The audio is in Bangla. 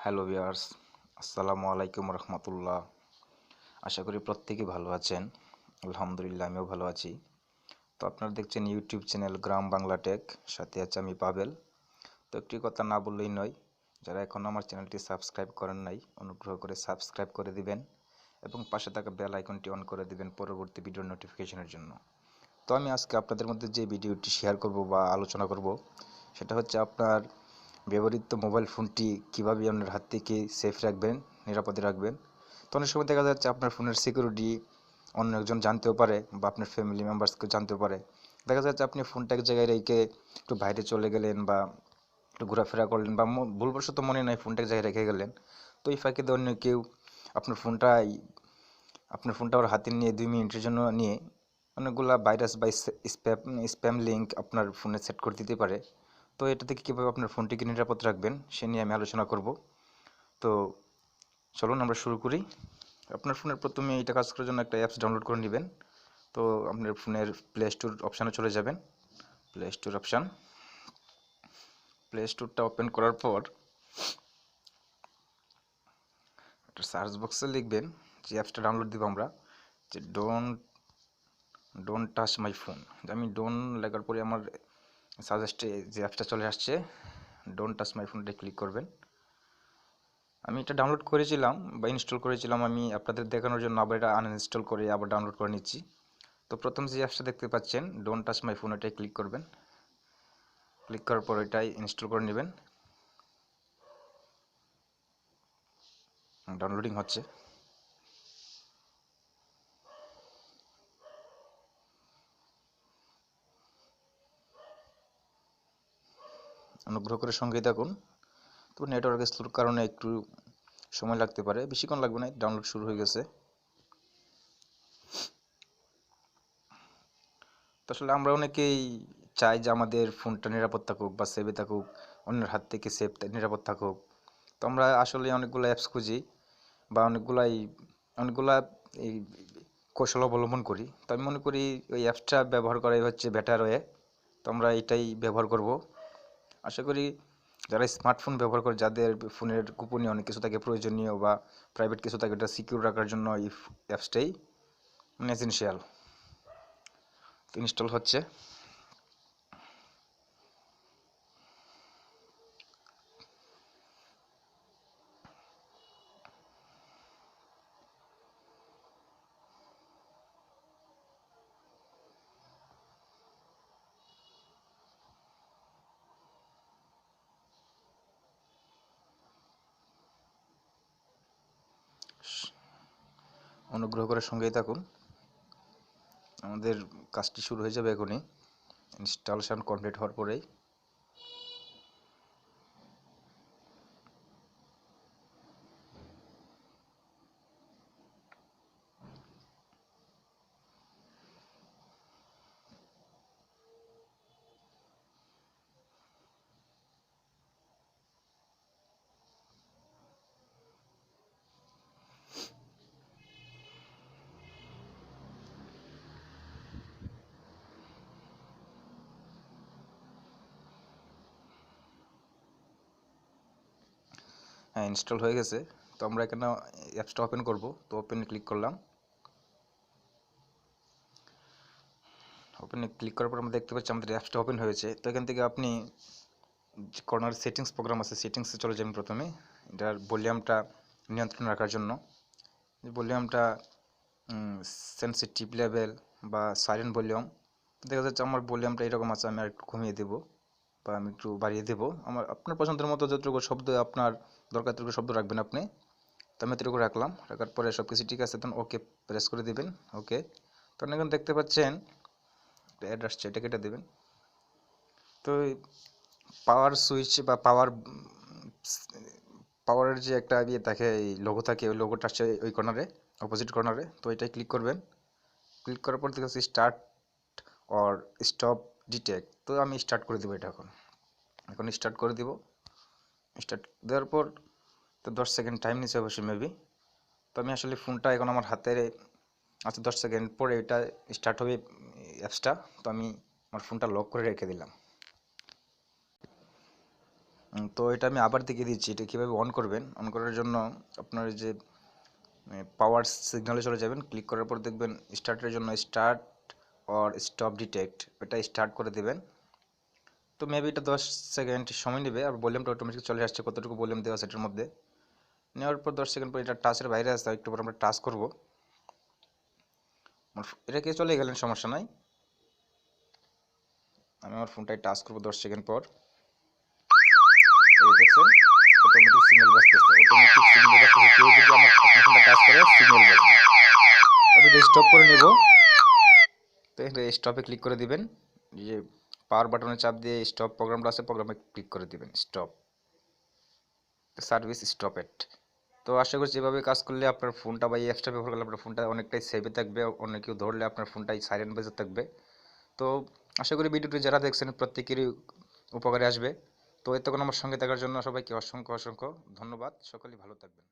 হ্যালো ভিউয়ার্স, আসসালামু আলাইকুম রহমতুল্লাহ। আশা করি প্রত্যেকেই ভালো আছেন। আলহামদুলিল্লাহ, আমিও ভালো আছি। তো আপনারা দেখছেন ইউটিউব চ্যানেল গ্রাম বাংলা টেক, সাথে আছে আমি পাবেল। তো একটি কথা না বললেই নয়, যারা এখনও আমার চ্যানেলটি সাবস্ক্রাইব করেন নাই, অনুগ্রহ করে সাবস্ক্রাইব করে দিবেন এবং পাশে থাকা বেল আইকনটি অন করে দিবেন পরবর্তী ভিডিওর নোটিফিকেশনের জন্য। তো আমি আজকে আপনাদের মধ্যে যে ভিডিওটি শেয়ার করব বা আলোচনা করব, সেটা হচ্ছে আপনার ব্যবহৃত মোবাইল ফোনটি কীভাবে আপনার হাত থেকে সেফ রাখবেন, নিরাপদে রাখবেন। তো অনেক সময় দেখা যাচ্ছে আপনার ফোনের সিকিউরিটি অন্য একজন জানতেও পারে বা আপনার ফ্যামিলি মেম্বার্সকেও জানতেও পারে। দেখা যাচ্ছে আপনি ফোনটা এক জায়গায় রেখে একটু বাইরে চলে গেলেন বা একটু ঘোরাফেরা করলেন বা ভুলবশত মনে নাই ফোনটা এক জায়গায় রেখে গেলেন। তো এই ফাঁকে অন্য কেউ আপনার ফোনটা ওর হাতে নিয়ে 2 মিনিটের জন্য নিয়ে অনেকগুলা ভাইরাস বা স্প্যাম লিঙ্ক আপনার ফোনে সেট করে দিতে পারে। তো এটা থেকে কীভাবে আপনার ফোনটিকে নিরাপদ রাখবেন সে নিয়ে আমি আলোচনা করব। তো চলুন আমরা শুরু করি। আপনার ফোনের প্রথমে এটা কাজ করার জন্য একটা অ্যাপস ডাউনলোড করে নেবেন। তো আপনার ফোনের প্লে স্টোর অপশানে চলে যাবেন। প্লে স্টোরটা ওপেন করার পর একটা সার্চ বক্সে লিখবেন যে অ্যাপসটা ডাউনলোড দিব আমরা, যে ডোন্ট টাচ মাই ফোন। আমি ডোন্ট লেখার পরে আমার সাজেস্টে যে অ্যাপসটা চলে আসছে, ডোন্ট টাচ মাই ফোনটা ক্লিক করবেন। আমি এটা ডাউনলোড করেছিলাম বা ইনস্টল করেছিলাম, আমি আপনাদের দেখানোর জন্য আবার এটা আনইনস্টল করে আবার ডাউনলোড করে নিচ্ছি। তো প্রথম যে অ্যাপসটা দেখতে পাচ্ছেন ডোন্ট টাচ মাই ফোন, এটাই ক্লিক করবেন। ক্লিক করার পর এটাই ইনস্টল করে নেবেন। ডাউনলোডিং হচ্ছে। অনুগ্রহ করে সঙ্গেই থাকুন। তো নেটওয়ার্ক স্লোর কারণে একটু সময় লাগতে পারে, বেশিক্ষণ লাগবে না। ডাউনলোড শুরু হয়ে গেছে। তো আসলে আমরা অনেকেই চাই যে আমাদের ফোনটা নিরাপদ থাকুক বা সেভে থাকুক, অন্যের হাত থেকে সেভ নিরাপদ থাকুক। তো আমরা আসলে অনেকগুলো অ্যাপস খুঁজি বা অনেকগুলা এই কৌশল অবলম্বন করি। তো আমি মনে করি ওই অ্যাপসটা ব্যবহার করাই হচ্ছে বেটার ওয়ে। তো আমরা এটাই ব্যবহার করব। আশা করি যারা স্মার্টফোন ব্যবহার করে, যাদের ফোনের গোপনীয় অনেক কিছু থাকে, প্রয়োজনীয় বা প্রাইভেট কিছু থাকে, ওটা সিকিউর রাখার জন্য এই অ্যাপসটাই মানে এসেনশিয়াল। তো ইনস্টল হচ্ছে। অনুগ্রহ করে সঙ্গেই থাকুন, আমাদের কাজটি শুরু হয়ে যাবে এখনই, ইনস্টলেশন কমপ্লিট হওয়ার পরেই। হ্যাঁ, ইনস্টল হয়ে গেছে। তো আমরা এখানে অ্যাপসটা ওপেন করব। তো ওপেনে ক্লিক করলাম। ওপেনে ক্লিক করার পর আমরা দেখতে পাচ্ছি আমাদের অ্যাপসটা ওপেন হয়েছে। তো এখান থেকে আপনি কর্নার সেটিংস প্রোগ্রাম আছে, সেটিংসে চলে যাবেন প্রথমে। এটার ভলিউমটা নিয়ন্ত্রণ রাখার জন্য ভলিউমটা সেন্সিটিভ লেভেল বা সাইলেন্ট ভলিউম। দেখা যাচ্ছে আমার ভলিউমটা এরকম আছে, আমি আর একটু কমিয়ে দেবো বা আমি একটু বাড়িয়ে দেবো। আপনার পছন্দের মতো যতটুকু শব্দ আপনার দরকার ততটুকু শব্দ রাখবেন আপনি। তো আমি এতটুকু রাখলাম। রাখার পরে সব কিছু ঠিক আছে, তখন ওকে প্রেস করে দিবেন। ওকে, তখন এখন দেখতে পাচ্ছেন অ্যাড আসছে, এটা কেটে দেবেন। তো পাওয়ার সুইচ বা পাওয়ারের যে একটা ইয়ে থাকে, এই লোগো থাকে, ওই লোগোটা আসছে ওই কর্নারে, অপোজিট কর্নারে। তো এটাই ক্লিক করবেন। ক্লিক করার পর দেখছি স্টার্ট অর স্টপ ডিটেক্ট। তো আমি স্টার্ট করে দেবো এটা এখন স্টার্ট করে দিব। স্টার্ট দেওয়ার পর তো 10 সেকেন্ড টাইম নিচ্ছে অবশ্যই মেবি। তো আমি আসলে ফোনটা এখন আমার হাতে আচ্ছা, 10 সেকেন্ড পরে এটা স্টার্ট হবে অ্যাপসটা। তো আমি আমার ফোনটা লক করে রেখে দিলাম। তো এটা আমি আবার দেখিয়ে দিচ্ছি এটা কীভাবে অন করবেন। অন করার জন্য আপনার যে পাওয়ার সিগনালে চলে যাবেন, ক্লিক করার পর দেখবেন স্টার্টের জন্য স্টার্ট অর স্টপ ডিটেক্ট, এটা স্টার্ট করে দেবেন। তো মেবি এটা 10 সেকেন্ড সময় নেবে। আর ভলিউমটা অটোমেটিক চলে আসছে, কতটুকু ভলিউম দেওয়া আছে এটার মধ্যে। নেওয়ার পর 10 সেকেন্ড পর এটা টাচের বাইরে আসছে, একটু পর আমরা টাচ করব। এটা কে চলে গেলেন, সমস্যা নাই। আমি আমার ফোনটাই টাচ করবো 10 সেকেন্ড পর। এই দেখছেন অটোমেটিক সিগন্যাল বাজতেছে, অটোমেটিক সিগন্যাল বাজতেছে। কেউ যদি আপনার ফোনটা টাচ করে সিগন্যাল বাজবে। আমি এটা স্টপ করে নেব। তো এখানে স্টপে ক্লিক করে দিবেন, যে পাওয়ার বাটনে চাপ দিয়ে স্টপ প্রোগ্রামটা আছে, প্রোগ্রামে ক্লিক করে দিবেন স্টপ, সার্ভিস স্টপেড। তো আশা করছি এভাবে কাজ করলে আপনার ফোনটা বা এই অ্যাপসটা ব্যবহার করলে আপনার ফোনটা অনেকটাই সেভে থাকবে, অন্য কেউ ধরলে আপনার ফোনটাই সাইলেন্ট বেজে থাকবে। তো আশা করি ভিডিওটি যারা দেখছেন প্রত্যেকেরই উপকারে আসবে। তো এতক্ষণ আমার সঙ্গে থাকার জন্য সবাইকে অসংখ্য অসংখ্য ধন্যবাদ। সকলেই ভালো থাকবেন।